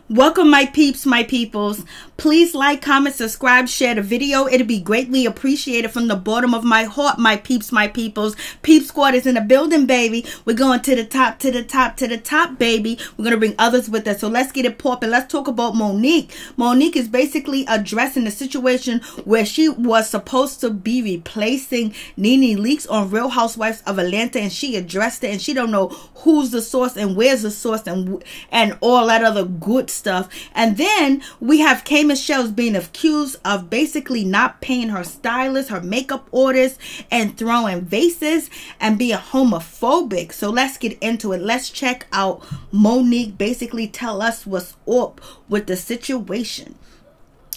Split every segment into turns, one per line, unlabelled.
Welcome, my peeps, my peoples. Please like, comment, subscribe, share the video. It'll be greatly appreciated from the bottom of my heart, my peeps, my peoples. Peep Squad is in the building, baby. We're going to the top, to the top, to the top, baby. We're going to bring others with us. So let's get it popping. Let's talk about Monique. Monique is basically addressing the situation where she was supposed to be replacing Nene Leakes on Real Housewives of Atlanta, and she addressed it, and she don't know who's the source and where's the source and all that other good stuff. And then we have K Michelle's being accused of basically not paying her stylist her makeup orders and throwing vases and being homophobic. So let's get into it. Let's check out Monique basically tell us what's up with the situation,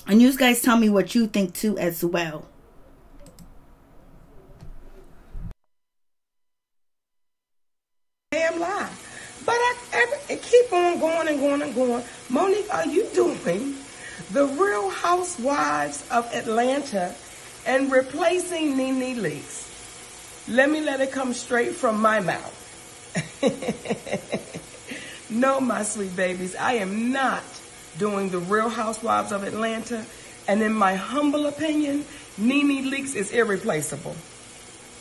and you guys tell me what you think too as well.
Damn lie. But I keep on going and going and going. Monique, are you doing the Real Housewives of Atlanta and replacing Nene Leakes? Let it come straight from my mouth. No, my sweet babies, I am not doing the Real Housewives of Atlanta. And in my humble opinion, Nene Leakes is irreplaceable.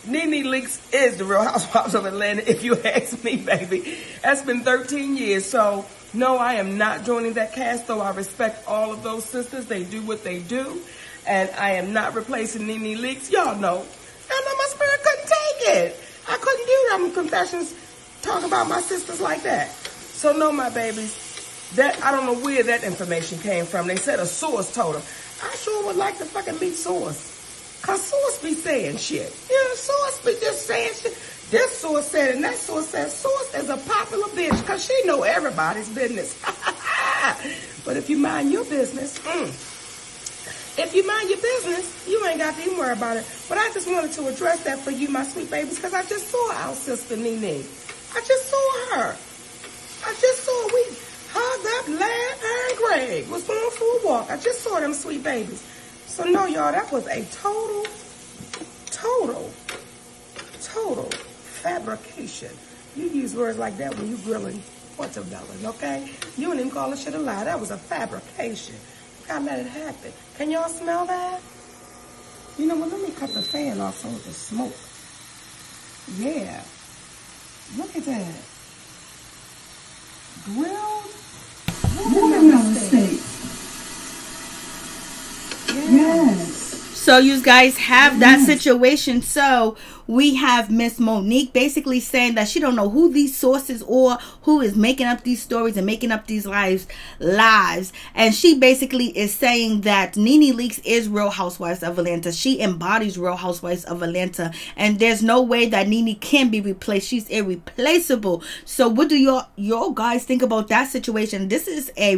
Nene Leakes is the Real Housewives of Atlanta, if you ask me, baby. That's been 13 years. So, no, I am not joining that cast, though I respect all of those sisters. They do what they do. And I am not replacing Nene Leakes. Y'all know my spirit couldn't take it. I couldn't do them confessions, talk about my sisters like that. So, no, my babies, that I don't know where that information came from. They said a source told them. I sure would like to fucking meet source. Cause source be saying shit. Yeah, source be just saying shit. This source said and that source said. Source is a popular bitch cause she know everybody's business. But if you mind your business, you ain't got to even worry about it. But I just wanted to address that for you, my sweet babies, cause I just saw our sister Nene. I just saw her. We hugged up, laughed, her and Greg was going for a walk. I just saw them sweet babies. So no, y'all, that was a total fabrication. You use words like that when you grilling watermelon, okay? You don't even call this shit a lie. That was a fabrication. You gotta let it happen. Can y'all smell that? You know what, let me cut the fan off so it can smoke. Yeah. Look at that. Grilled watermelon steak. Yes.
So you guys have that situation. So we have Miss Monique basically saying that she don't know who these sources or who is making up these stories and making up these lies. And she basically is saying that Nene Leakes is Real Housewives of Atlanta. She embodies Real Housewives of Atlanta. And there's no way that Nene can be replaced. She's irreplaceable. So what do y'all guys think about that situation? This is a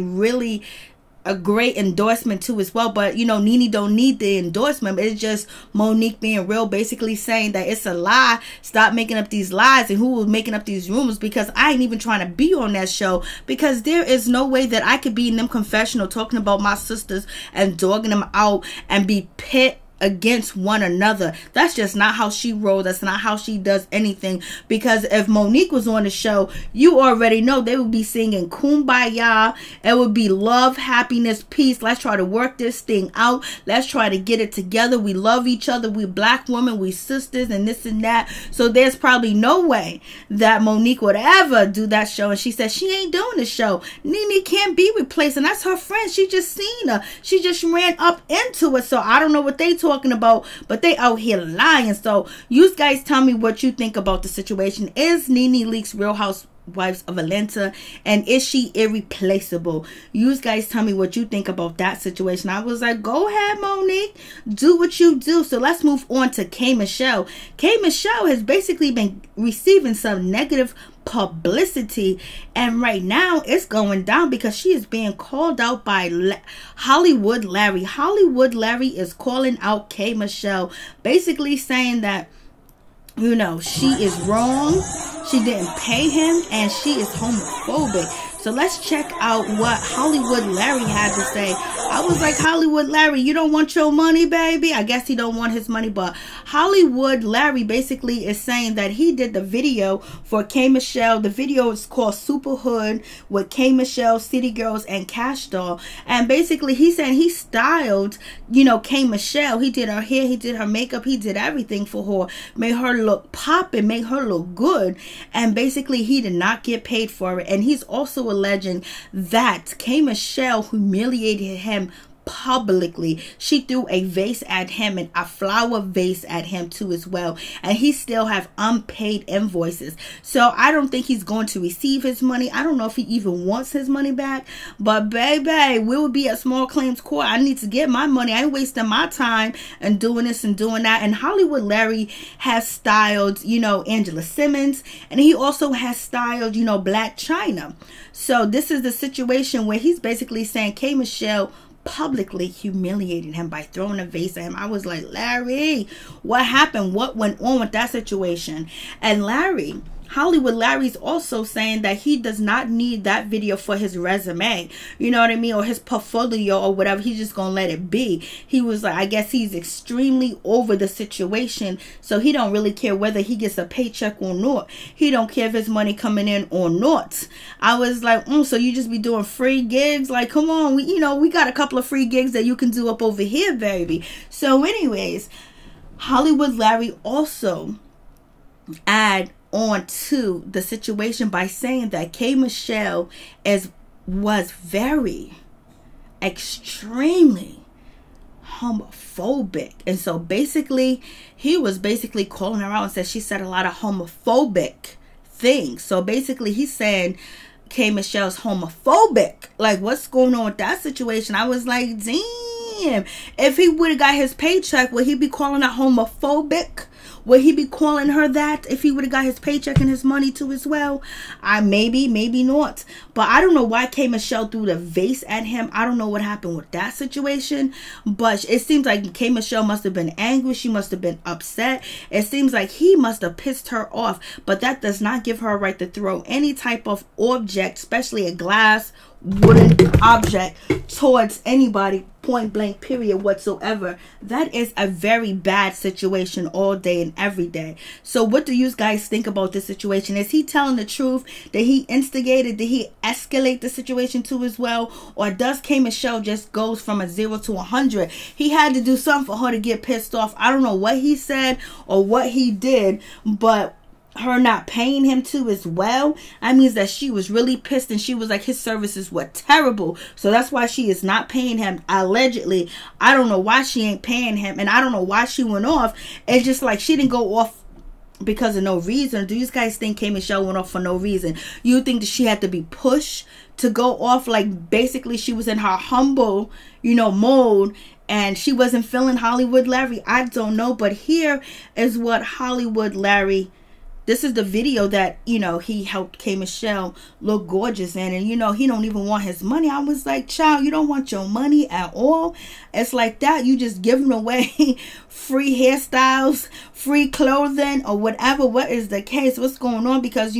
great endorsement too as well, but you know, Nene don't need the endorsement. It's just Monique being real, basically saying that it's a lie. Stop making up these lies, and who was making up these rumors, because I ain't even trying to be on that show, because there is no way that I could be in them confessional talking about my sisters and dogging them out and be pit against one another. That's just not how she rolls. That's not how she does anything. Because if Monique was on the show, you already know they would be singing Kumbaya. It would be love, happiness, peace. Let's try to work this thing out. Let's try to get it together. We love each other. We black women. We sisters and this and that. So there's probably no way that Monique would ever do that show. And she said she ain't doing the show. Nene can't be replaced. And that's her friend. She just seen her. She just ran up into it. So I don't know what they talking about, but they out here lying. So you guys tell me what you think about the situation. Is Nene Leakes Real Housewives of Atlanta, and is she irreplaceable? You guys tell me what you think about that situation. I was like, go ahead, Monique, do what you do. So let's move on to K Michelle. K Michelle has basically been receiving some negative publicity, and right now it's going down because she is being called out by Hollywood Larry. Hollywood Larry is calling out K Michelle, basically saying that, you know, she is wrong, she didn't pay him, and she is homophobic. So let's check out what Hollywood Larry had to say I was like, Hollywood Larry, you don't want your money, baby? I guess he don't want his money, but Hollywood Larry basically is saying that he did the video for K Michelle. The video is called Super Hood with K Michelle, City Girls, and Cash Doll. And basically he's saying he styled, you know, K Michelle. He did her hair, he did her makeup, he did everything for her, made her look popping, made her look good. And basically he did not get paid for it. And he's also alleging that K Michelle humiliated him publicly. She threw a vase at him and a flower vase at him too as well, and he still have unpaid invoices. So I don't think he's going to receive his money. I don't know if he even wants his money back, but baby, we'll be at small claims court. I need to get my money. I ain't wasting my time and doing this and doing that. And Hollywood Larry has styled, you know, Angela Simmons, and he also has styled, you know, Black China. So this is the situation where he's basically saying K Michelle publicly humiliated him by throwing a vase at him. I was like, Larry, what happened? What went on with that situation? And Larry, Hollywood Larry's also saying that he does not need that video for his resume, you know what I mean, or his portfolio or whatever. He's just gonna let it be. He was like, I guess he's extremely over the situation, so he don't really care whether he gets a paycheck or not. He don't care if his money coming in or not. I was like, so you just be doing free gigs? Like, come on, we got a couple of free gigs that you can do up over here, baby. So anyways, Hollywood Larry also add on to the situation by saying that K Michelle was very extremely homophobic. And so basically he was basically calling her out and said she said a lot of homophobic things. So basically he's saying K Michelle's homophobic. Like, what's going on with that situation? I was like, damn, if he would have got his paycheck, would he be calling her homophobic? Would he be calling her that if he would have got his paycheck and his money too as well? Maybe not. But I don't know why K Michelle threw the vase at him. I don't know what happened with that situation. But it seems like K Michelle must have been angry. She must have been upset. It seems like he must have pissed her off. But that does not give her a right to throw any type of object, especially a glass, wooden object, towards anybody, point blank, period, whatsoever. That is a very bad situation all day and every day. So what do you guys think about this situation? Is he telling the truth? Did he instigated? Did he escalate the situation too as well? Or does K Michelle just goes from a 0 to 100? He had to do something for her to get pissed off. I don't know what he said or what he did, but her not paying him too as well, that means that she was really pissed, and she was like, his services were terrible, so that's why she is not paying him, allegedly. I don't know why she ain't paying him, and I don't know why she went off. It's just like she didn't go off because of no reason. Do you guys think K Michelle went off for no reason? You think that she had to be pushed to go off? Like, basically she was in her humble, mode, and she wasn't feeling Hollywood Larry? I don't know, but here is what Hollywood Larry, this is the video that, he helped K Michelle look gorgeous in. And, he don't even want his money. I was like, child, you don't want your money at all? It's like that. You just giving away free hairstyles, free clothing, or whatever. What is the case? What's going on? Because,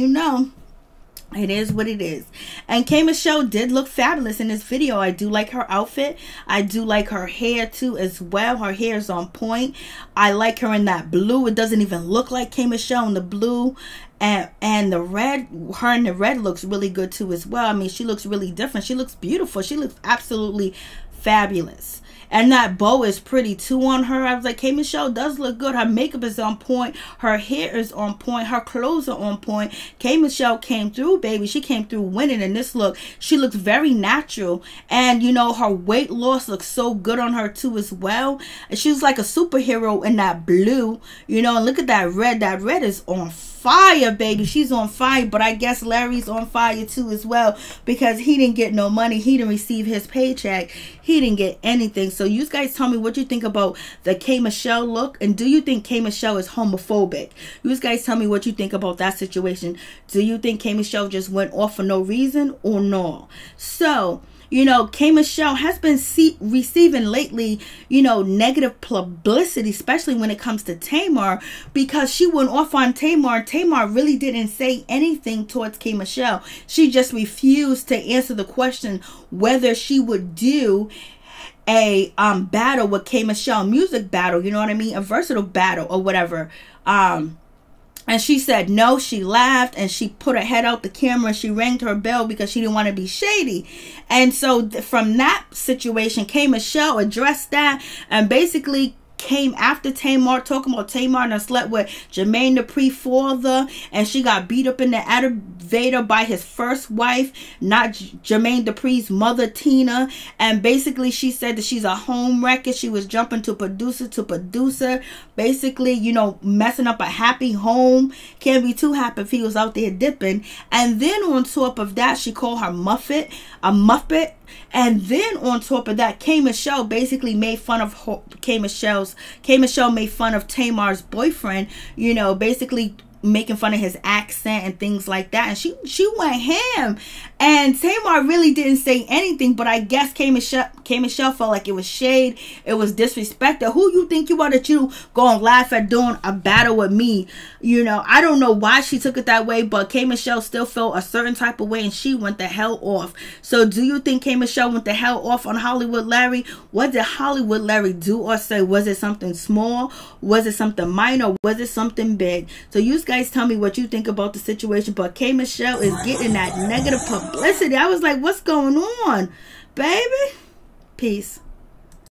it is what it is. And K Michelle did look fabulous in this video. I do like her outfit. I do like her hair too as well. Her hair is on point. I like her in that blue. It doesn't even look like K Michelle in the blue. And the red, her in the red looks really good too as well. I mean, she looks really different. She looks beautiful. She looks absolutely fabulous. And that bow is pretty too on her. I was like, K Michelle does look good. Her makeup is on point. Her hair is on point. Her clothes are on point. K Michelle came through, baby. She came through winning in this look. She looks very natural. And, her weight loss looks so good on her too as well. And she was like a superhero in that blue. And look at that red. That red is on fire, baby. She's on fire. But I guess Larry's on fire too as well, because he didn't get no money. He didn't receive his paycheck. He didn't get anything. So you guys tell me what you think about the K Michelle look, and do you think K Michelle is homophobic? You guys tell me what you think about that situation. Do you think K Michelle just went off for no reason or no? So K Michelle has been receiving lately, negative publicity, especially when it comes to Tamar, because she went off on Tamar. Tamar really didn't say anything towards K Michelle. She just refused to answer the question whether she would do a battle with K Michelle, music battle, you know what I mean, a versatile battle or whatever. And she said no. She laughed and she put her head out the camera and she rang her bell because she didn't want to be shady. And so from that situation, K Michelle addressed that and basically came after Tamar, talking about Tamar and slept with Maryjanetv father, and she got beat up in the elevator by his first wife, not Maryjanetv's mother, Tina. And basically she said that she's a home wrecker. She was jumping to producer, basically, you know, messing up a happy home. Can't be too happy if he was out there dipping. And then on top of that, she called her a Muppet. And then on top of that, K Michelle basically made fun of K Michelle made fun of Tamar's boyfriend, you know, basically making fun of his accent and things like that. And she went ham. And Tamar really didn't say anything, but I guess K Michelle felt like it was shade, it was disrespect. Who you think you are that you go and laugh at doing a battle with me? You know, I don't know why she took it that way, but K Michelle still felt a certain type of way and she went the hell off. So do you think K Michelle went the hell off on Hollywood Larry? What did Hollywood Larry do or say? Was it something small? Was it something minor? Was it something big? So you guys tell me what you think about the situation. But K Michelle is getting that negative publicity. I was like, what's going on, baby? Peace.